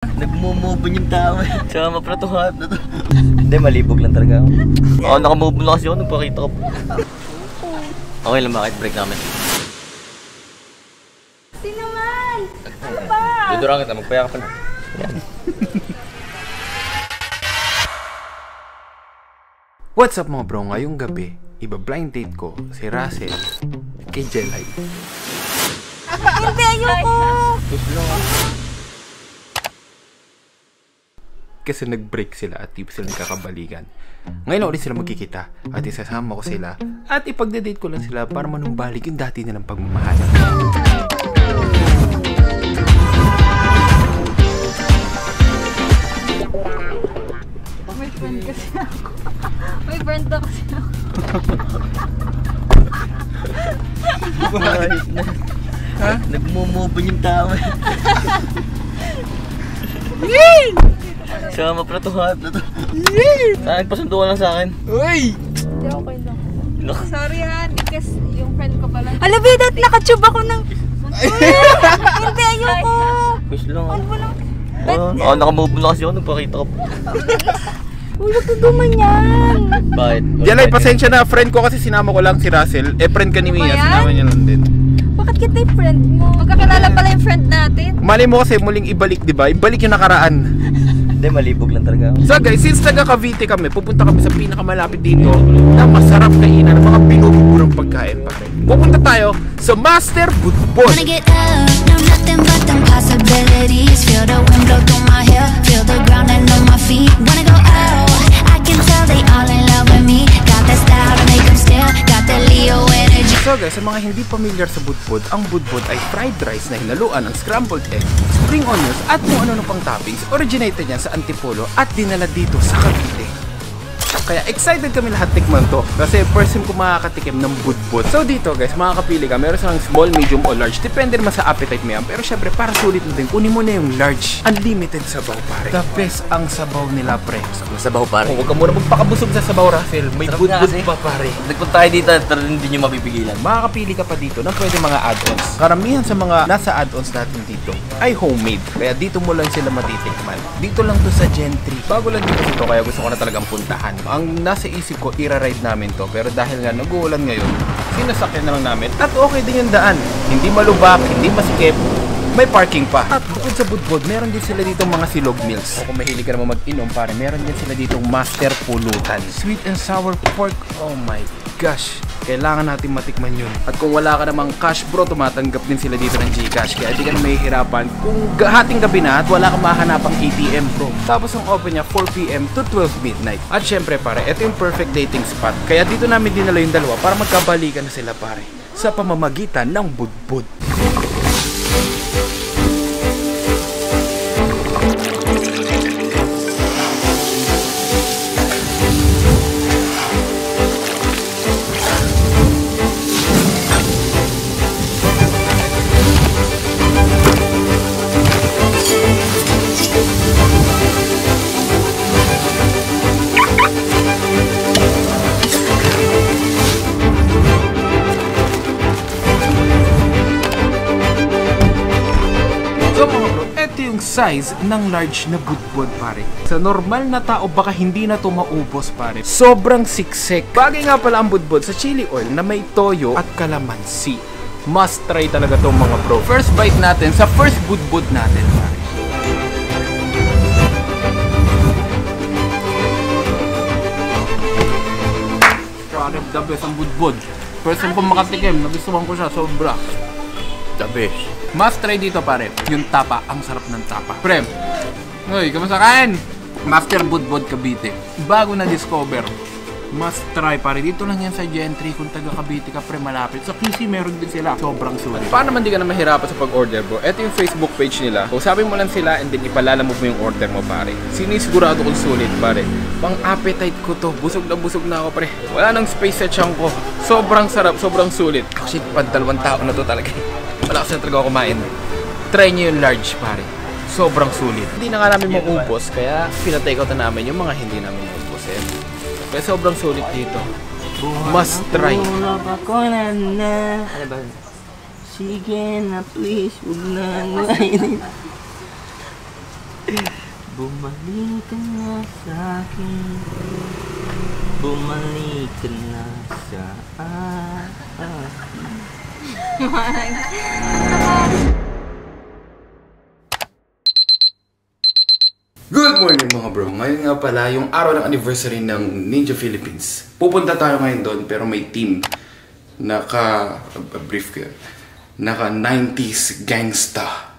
Nagmumove yung tao eh. Tsaka mapratuhat na to. Hindi, malibog lang talaga ako. Oo, nakamove na kasi ako nung pakita ko. Okay lang, bakit break namin? Sino man? Ano ba? Dudurang kita, magpaya ka pa na. Yan. What's up mga bro? Ngayong gabi, iba-blind date ko si Russell kay Jelay. Hindi, ayoko! Kasi nag-break sila at di pa sila nagkakabalikan. Ngayon ulit sila magkikita at isasama ko sila at ipagdadate ko lang sila para manumbalik yung dati nilang pagmamahal. May friend kasi ako. May friend na kasi ako. Ha? Nagmumove yung tao eh. Tsaka mapratuhat na to. Saan nagpasunduan lang sa akin? Uy! Hindi, okay lang. Sorry ha, because yung friend ko pala. Alabida, nakatube ako ng... Hindi, ayoko! Push lang ako. Ano ba lang? Oo, nakamove na kasi ako nung pakita ko. Uy, wag duduman yan! Bakit? Jelay, pasensya na. Friend ko kasi sinama ko lang si Russell. Eh, friend ka ni Mia. Sinama niya lang din. Bakit kita yung friend mo? Magkakilala pala yung friend natin. Mali mo kasi muling ibalik, di ba? Ibalik yung nakaraan. Hindi, malibog lang talaga ako. So guys, since taga Cavite kami, pupunta kami sa pinakamalapit dito na masarap kainan ng mga binububurang pagkain pa. Pupunta tayo sa Master Budbod. Wanna get up, no nothing but them possibilities. Feel the wind blow through my hair, feel the ground and on my feet. Wanna go out, I can tell they all in love with me. Got that style to make them stare, got that Leo energy. So guys, sa mga hindi familiar sa budbod, ang budbod ay fried rice na hinaluan ng scrambled egg, spring onions at kung ano pang toppings. Originated niya sa Antipolo at dinala dito sa Cavite. Kaya excited kami lahat tikman to kasi first time ko makakatikim ng budbod. So dito guys, makakapili ka. Meron silang small, medium o large. Depende naman sa appetite mo yan. Pero syempre para sulit natin, kunin mo na yung large. Unlimited sabaw pare. The best ang sabaw nila pre. Masabaw pare. Huwag ka muna magpakabusog sa sabaw Russell. May Sarap budbod nga pa pare. Nagpunta tayo dito at hindi nyo mapipigilan. Makakapili ka pa dito ng pwede mga add-ons. Karamihan sa mga nasa add-ons natin dito ay homemade. Kaya dito mo lang sila matitikman. Dito lang to sa Gentry. Bago lang dito ito kaya gusto ko na talagang puntahan. Ang nasa isip ko, ira-ride namin to. Pero dahil nga nag-uulan ngayon, sinasakyan na lang namin. At okay din yung daan. Hindi malubak, hindi masikip. May parking pa. At bukod sa budbod, meron din sila dito mga silog meals. O kung mahilig ka naman mag-inom, pare, meron din sila dito Master Pulutan. Sweet and sour pork. Oh my gosh. Kailangan natin matikman yun. At kung wala ka namang cash bro, tumatanggap din sila dito ng Gcash. Kaya di ka na mahihirapan kung hating gabi na at wala kang mahanapang ATM bro. Tapos ang open niya 4 PM to 12 midnight. At syempre pare, ito yung perfect dating spot. Kaya dito namin dinala yung dalawa para magkabalikan na sila pare. Sa pamamagitan ng budbod. Size ng large na budbod pare. Sa normal na tao baka hindi na to maubos pare. Sobrang siksik. Bagay nga pala ang budbod sa chili oil na may toyo at kalamansi. Must try talaga to mga bro. First bite natin sa first budbod natin pare. Pare, the best ang budbod. First time ko makatikim, nagustuhan ko siya sobra. The best. Must try dito pare, yung tapa, ang sarap ng tapa. Pre, uy, kamusta kain? Master Budbod Cavite. Bago na discover. Must try pare, dito lang yan sa Gentry. Kung taga Cavite ka pre, malapit. Sa QC meron din sila. Sobrang sulit. Paano man di ka na mahirapan sa pag-order bro? Ito yung Facebook page nila. Usapin mo lang sila and then ipalalamove mo yung order mo pare. Sinisigurado kong sulit pare. Pang appetite ko to. Busog na ako pre. Wala nang space sa tiyan ko. Sobrang sarap, sobrang sulit. Actually, pag 2 tao na to talaga. Wala kasi na talaga ako kumain. Try nyo yung large pare. Sobrang sulit. Hindi na nga namin maubos kaya pinatake out na namin yung mga hindi namin maubos eh. Kaya sobrang sulit dito. Must try. Ano ba? Sige na please, huwag na ngayon. Bumalik ka na sa akin. Bumalik ka na sa akin. Good morning mga bro! Ngayon nga pala yung araw ng anniversary ng Ninja Philippines. Pupunta tayo ngayon doon pero may team. Brief ko yun. Naka 90s gangsta.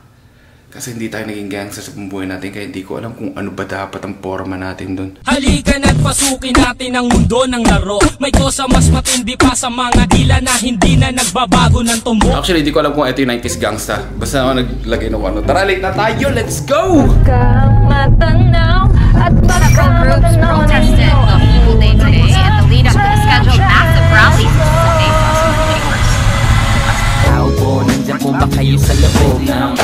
Kasi hindi tayo naging gangsta sa buhay natin kaya hindi ko alam kung ano ba dapat ang forma natin doon. Halika na't pasukin natin ang mundo ng laro. May kosa mas matindi pa sa mga dila na hindi na nagbabago ng tumbok. Actually, hindi ko alam kung ito yung 90s gangsta. Basta ako naglagay ng ano. Tara, late na tayo! Let's go! Matanaw at Several groups protested the whole day today in the lead up to the scheduled massive rally Sunday, October 21st. Tao po, nandiyan po ba kayo sa loob ng...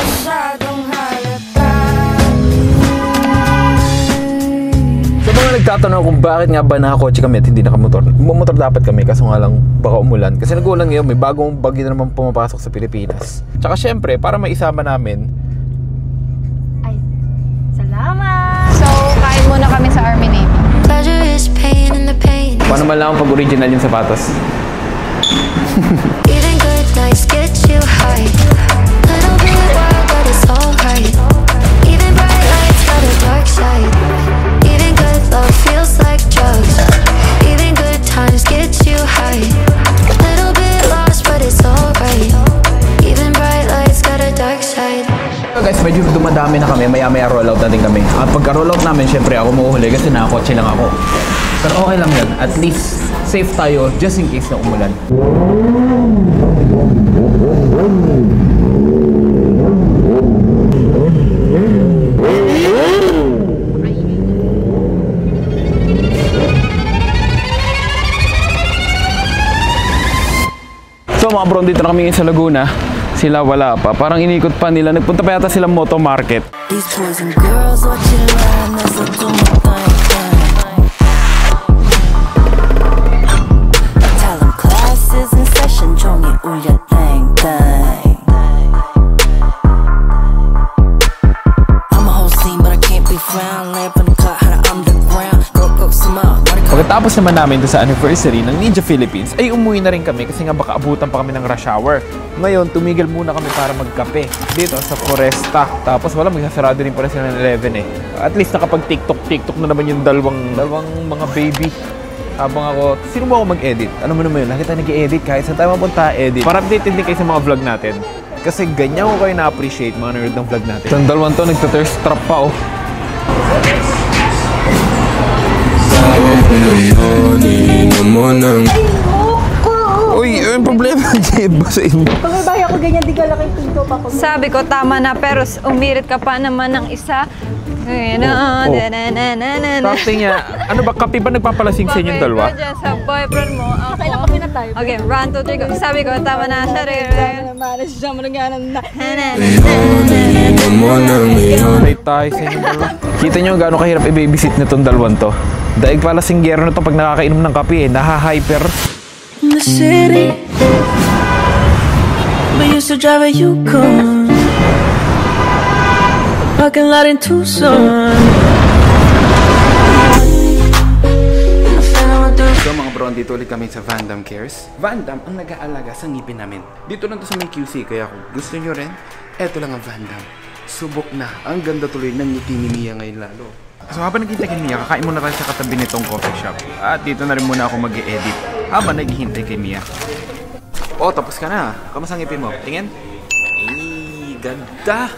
Sa mga nagtatanong kung bakit nga ba nakakotse kami at hindi nakamotor. Bumotor dapat kami kaso nga lang baka umulan. Kasi nagulan ngayon, may bagong bagyo na naman pumapasok sa Pilipinas. Tsaka syempre, para maisama namin. Ay, salamat! So, kain muna kami sa Army Navy. Pleasure is pain and the pain. Paano malaman pag original yung sapatos? Even good nights get you high. Little bit wild, but it's alright. Even bright lights got a dark side. Even good love feels like drugs. Even good times get you high. Little bit lost, but it's alright. Even bright lights got a dark side. So guys, medyo dumadami na kami. Maya-maya rollout natin kami. At pagka-rollout namin, syempre ako mahuhuli kasi nakakotse lang ako. Pero okay lang yan. At least, safe tayo just in case na umulan. So mga bro, dito na kami sa Laguna. Sila wala pa. Parang inikot pa nila. Nagpunta pa yata silang Moto Market. These boys and girls watching around as I do my thing. Tell them classes in session, 종이 울려 땡땡. I'm a whole scene, but I can't be found. Lamp in the cut, how to underground. Go, smile. Pagkatapos naman namin sa anniversary ng Ninja Philippines, ay umuwi na rin kami kasi nga baka abutan pa kami ng rush hour. Ngayon, tumigil muna kami para magkape dito sa Foresta. Tapos wala, magsasarado rin pala sila ng 11 eh. At least nakapag-tiktok na naman yung dalawang mga baby. Habang ako, sino mo ako mag-edit? Ano mo naman yun? Lagi tayo nag-edit kahit saan tayo mapunta, edit. Para updated din kayo sa mga vlog natin. Kasi ganyan ko kayo na-appreciate mga nerd ng vlog natin. Itong dalawang to, nagta-thirst trap pa oh. Uy, yung problema ba sa inyo? Kung may bahay ako ganyan, di ka laking pinto pa ko. Sabi ko, tama na, pero umirit ka pa naman ng isa. Tapos niya, ano ba, kape ba nagpapalasing sa inyong dalawa? Dyan sa boyfriend mo, ako. Kailan kape na tayo? Okay, 1, 2, 3, go. Sabi ko, tama na siya rin. Ay tayo sa inyong dalawa. Kita nyo gano'ng kahirap i-babysit nitong dalawang to. Daig pala singgero na to pag nakakainom ng kape eh, naha-hyper. In the city, we used to drive a Yukon. Parking lot in Tucson. So mga bro, dito ulit kami sa Vandam Cares. Vandam ang nag-aalaga sa ngipin namin. Dito lang to sa may QC, kaya kung gusto nyo rin, eto lang ang Vandam. Subok na. Ang ganda tuloy ng ngiti ni Mia ngayon lalo. So habang naghihintay kay Mia, kakain muna tayo sa katabi nitong coffee shop. At dito na rin muna ako mag-e-edit habang naghihintay kay Mia. Oh, tapos ka na. Kamusta ang ngipin mo? Tingin? Ganda!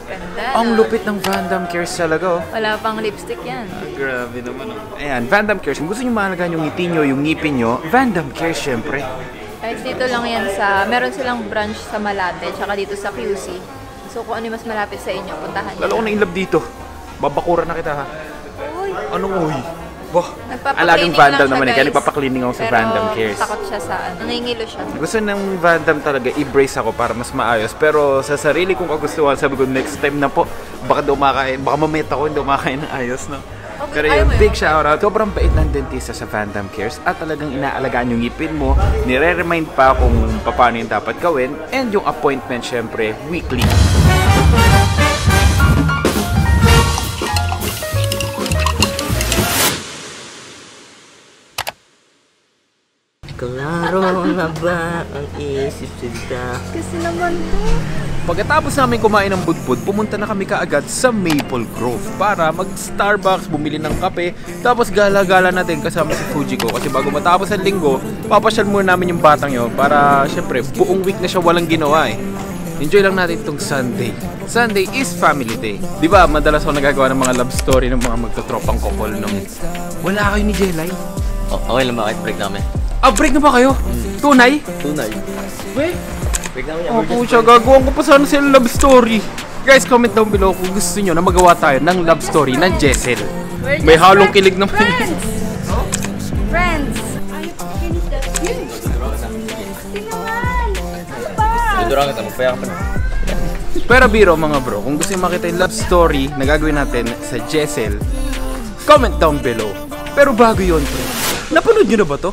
Ang lupit ng Vandam Cares talaga oh. Wala pang lipstick yan. Grabe naman oh. Ayan, Vandam Cares. Kung gusto nyo mahalagaan yung ngiti nyo, yung ngipin nyo, Vandam Cares syempre. Guys, dito lang yan sa, meron silang branch sa Malate, tsaka dito sa QC. So kung ano yung mas malapit sa inyo, puntahan nyo. Lalo ko na in love dito. Babakura na kita ha. Uy. Anong uy? Boh, Nagpapaklining alagang lang Vandam siya, naman eh. guys. Kaya nagpapaklining ako sa Vandam Cares. Pero takot siya sa, nangingilo siya. Gusto ng Vandam talaga, i-brace ako para mas maayos. Pero sa sarili kong kagustuhan, sabi ko next time na po, baka dumakain, baka mameta ko hindi dumakain ng ayos, no? Okay, Pero yung big shoutout, sobrang bait ng dentista sa Vandam Cares at talagang inaalagaan yung ngipin mo, nire-remind pa kung paano yung dapat gawin, and yung appointment syempre, weekly. Klaro na ba ang isip sinta? Kasi naman po. Pagkatapos namin kumain ng budbud, pumunta na kami kaagad sa Maple Grove para mag-Starbucks, bumili ng kape, tapos gala-gala natin kasama si Fujiko. Kasi bago matapos ang linggo, papasyal muna namin yung batang yun para syempre buong week na siya walang ginawa eh. Enjoy lang natin itong Sunday. Sunday is family day. Di ba madalas ako nagagawa ng mga love story ng mga magtotropang couple nung wala kayo ni Jelay? Okay lang bakit break namin? Break na ba kayo? Tunay? Tunay. Weh? Break namin yan. Ako siya, gagawin ko pa sana sila love story. Guys, comment down below kung gusto nyo na magawa tayo ng love story ng Jessel. May halong kilig naman. Friends! Ayaw ko finish that. Yun! Asti naman! Ano ba? Dudurang kita, magpaya ka pa na. Pero biro mga bro, kung gusto nyo makita yung love story na gagawin natin sa Jessel, comment down below. Pero bago yun bro, napanood nyo na ba to?